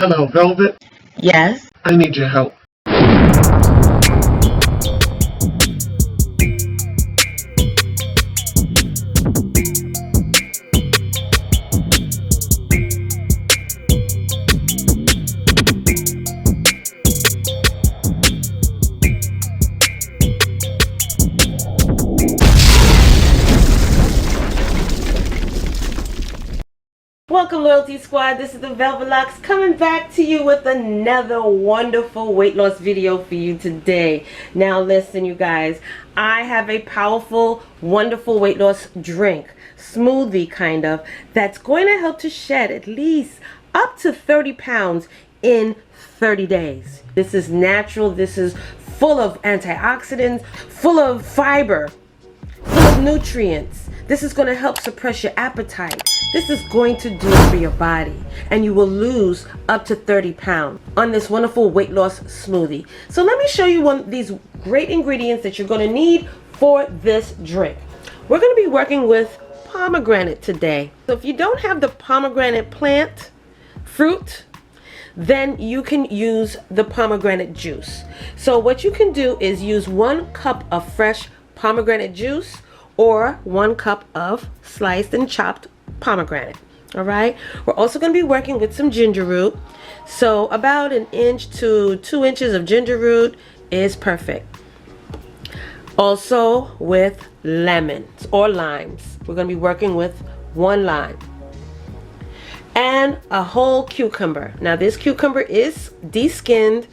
Hello, Velvet. Yes. I need your help. Welcome, Loyalty Squad. This is the Velvetlox coming back to you with another wonderful weight loss video for you today. Now listen, you guys, I have a powerful, wonderful weight loss drink, smoothie kind of, that's going to help to shed at least up to 30 pounds in 30 days. This is natural. This is full of antioxidants, full of fiber, full of nutrients. This is going to help suppress your appetite. This is going to do it for your body, and you will lose up to 30 pounds on this wonderful weight loss smoothie. So let me show you one of these great ingredients that you're going to need for this drink. We're going to be working with pomegranate today. So if you don't have the pomegranate plant, fruit, then you can use the pomegranate juice. So what you can do is use 1 cup of fresh pomegranate juice or 1 cup of sliced and chopped pomegranate. All right, we're also going to be working with some ginger root, so about 1 inch to 2 inches of ginger root is perfect. Also with lemons or limes, we're going to be working with 1 lime and a whole cucumber. Now this cucumber is de-skinned,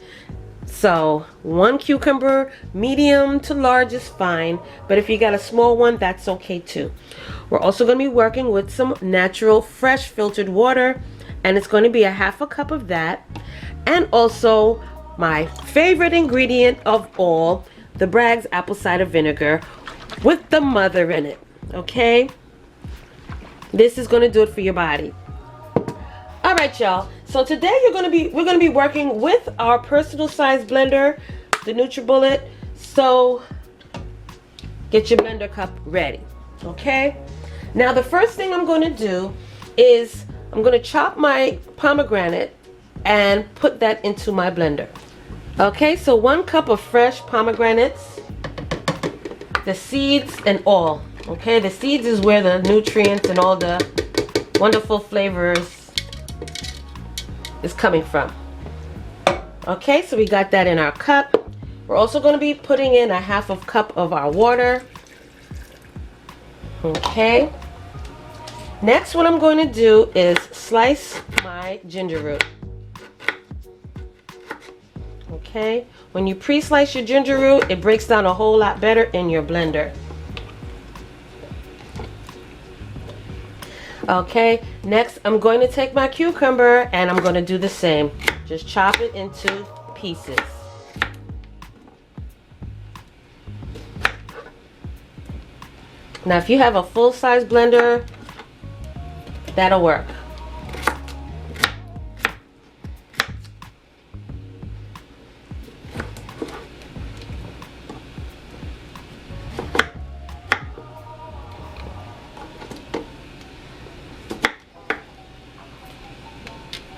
so 1 cucumber, medium to large is fine, but if you got a small one, that's okay too. We're also going to be working with some natural fresh filtered water, and it's going to be a 1/2 cup of that, and also my favorite ingredient of all, the Bragg's apple cider vinegar with the mother in it. Okay, this is going to do it for your body. All right, y'all, so today we're going to be working with our personal size blender, the NUTRIBULLET. So get your blender cup ready. Okay, now the first thing I'm going to do is I'm going to chop my pomegranate and put that into my blender. Okay, so 1 cup of fresh pomegranates, the seeds and all. Okay, the seeds is where the nutrients and all the wonderful flavors is coming from. Okay, so we got that in our cup. We're also going to be putting in a 1/2 cup of our water. Okay, next what I'm going to do is slice my ginger root. Okay, when you pre-slice your ginger root, it breaks down a whole lot better in your blender. Okay, next I'm going to take my cucumber and I'm going to do the same. Just chop it into pieces. Now if you have a full-size blender, that'll work.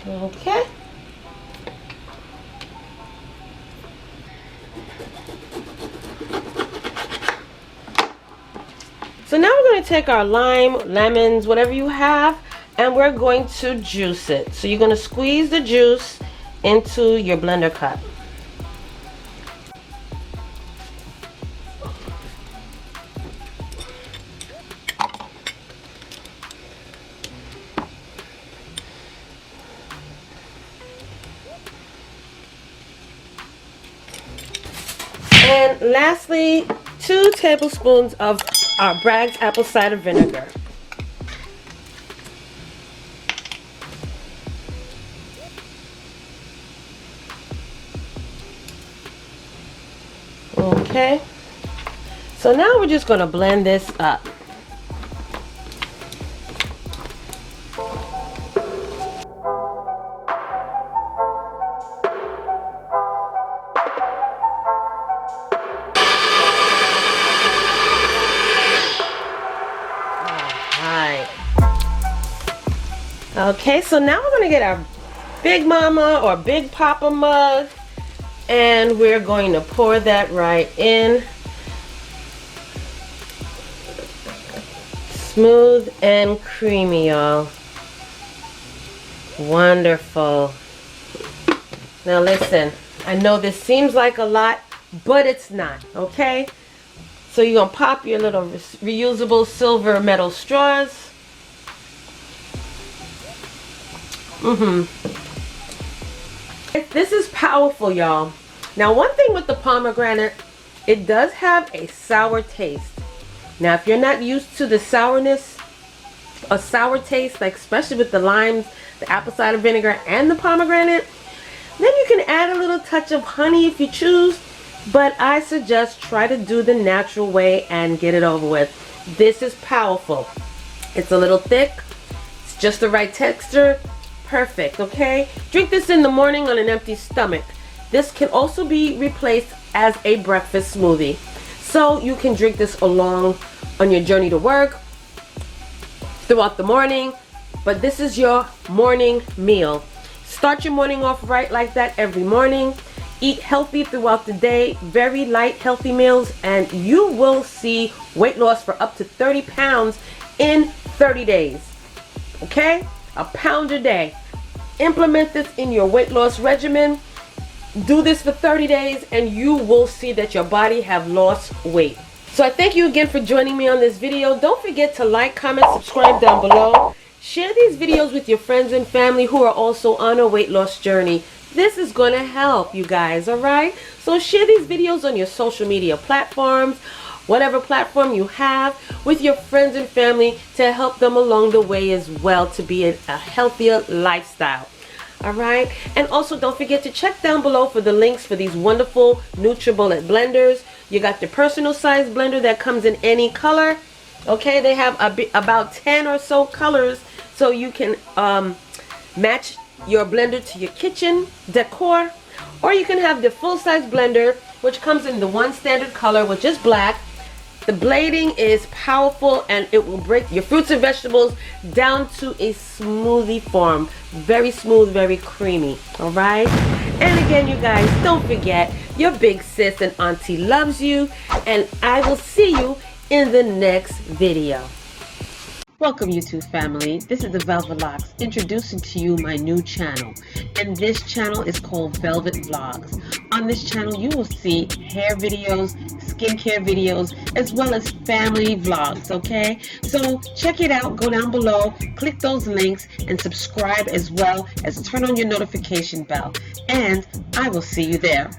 Okay. So now we're going to take our lime, lemons, whatever you have, and we're going to juice it. So you're going to squeeze the juice into your blender cup. And lastly, 2 tablespoons of our Bragg's apple cider vinegar. Okay, so now we're just going to blend this up. Okay, so now we're going to get our Big Mama or Big Papa mug, and we're going to pour that right in. Smooth and creamy, y'all. Wonderful. Now listen, I know this seems like a lot, but it's not, okay? So you're going to pop your little reusable silver metal straws. This is powerful, y'all. Now, one thing with the pomegranate, it does have a sour taste. Now, if you're not used to the sourness, a sour taste, like especially with the limes, the apple cider vinegar, and the pomegranate, then you can add a little touch of honey if you choose. But I suggest try to do the natural way and get it over with. This is powerful. It's a little thick. It's just the right texture. Perfect, okay? Drink this in the morning on an empty stomach. This can also be replaced as a breakfast smoothie. So you can drink this along on your journey to work, throughout the morning, but this is your morning meal. Start your morning off right like that every morning. Eat healthy throughout the day, very light, healthy meals, and you will see weight loss for up to 30 pounds in 30 days. Okay? A pound a day. Implement this in your weight loss regimen. Do this for 30 days and you will see that your body have lost weight. So I thank you again for joining me on this video. Don't forget to like, comment, subscribe down below. Share these videos with your friends and family who are also on a weight loss journey. This is going to help you guys, alright? So share these videos on your social media platforms, whatever platform you have, with your friends and family to help them along the way as well to be a healthier lifestyle. Alright? And also don't forget to check down below for the links for these wonderful NUTRIBULLET blenders. You got the personal size blender that comes in any color. Okay, they have about 10 or so colors, so you can match your blender to your kitchen decor, or you can have the full-size blender, which comes in the one standard color, which is black. The blading is powerful and it will break your fruits and vegetables down to a smoothie form. Very smooth, very creamy. Alright? And again, you guys, don't forget, your big sis and auntie loves you, and I will see you in the next video. Welcome, YouTube family. This is the Velvetlox introducing to you my new channel, and this channel is called Velvet Vlogs. On this channel you will see hair videos, skincare videos, as well as family vlogs, okay? So check it out, go down below, click those links, and subscribe as well as turn on your notification bell, and I will see you there.